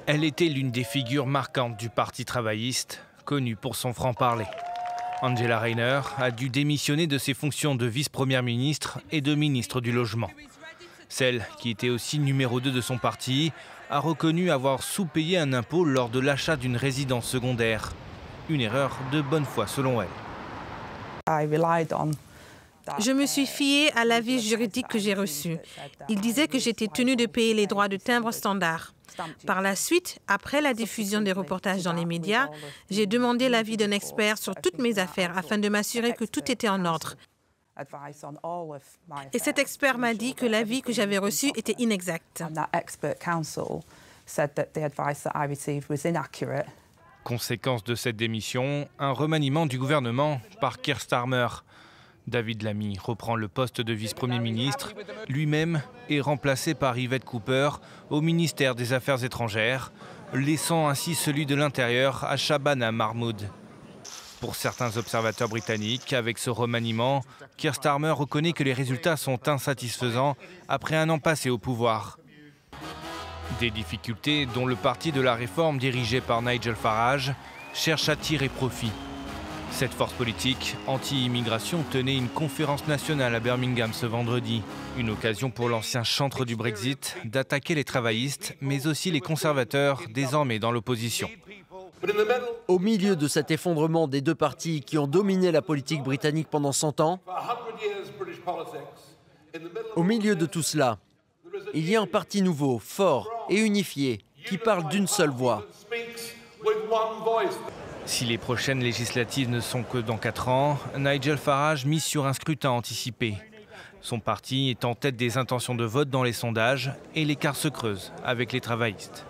Elle était l'une des figures marquantes du Parti travailliste, connue pour son franc-parler. Angela Rayner a dû démissionner de ses fonctions de vice-première ministre et de ministre du Logement. Celle, qui était aussi numéro 2 de son parti, a reconnu avoir sous-payé un impôt lors de l'achat d'une résidence secondaire. Une erreur de bonne foi selon elle. Je me suis fiée à l'avis juridique que j'ai reçu. Il disait que j'étais tenue de payer les droits de timbre standard. Par la suite, après la diffusion des reportages dans les médias, j'ai demandé l'avis d'un expert sur toutes mes affaires afin de m'assurer que tout était en ordre. Et cet expert m'a dit que l'avis que j'avais reçu était inexact. Conséquence de cette démission, un remaniement du gouvernement par Keir Starmer. David Lammy reprend le poste de vice-premier ministre. Lui-même est remplacé par Yvette Cooper au ministère des Affaires étrangères, laissant ainsi celui de l'Intérieur à Shabana Mahmood. Pour certains observateurs britanniques, avec ce remaniement, Keir Starmer reconnaît que les résultats sont insatisfaisants après un an passé au pouvoir. Des difficultés dont le parti de la réforme dirigé par Nigel Farage cherche à tirer profit. Cette force politique anti-immigration tenait une conférence nationale à Birmingham ce vendredi. Une occasion pour l'ancien chantre du Brexit d'attaquer les travaillistes, mais aussi les conservateurs, désormais dans l'opposition. Au milieu de cet effondrement des deux partis qui ont dominé la politique britannique pendant 100 ans, au milieu de tout cela, il y a un parti nouveau, fort et unifié, qui parle d'une seule voix. Si les prochaines législatives ne sont que dans 4 ans, Nigel Farage mise sur un scrutin anticipé. Son parti est en tête des intentions de vote dans les sondages et l'écart se creuse avec les travaillistes.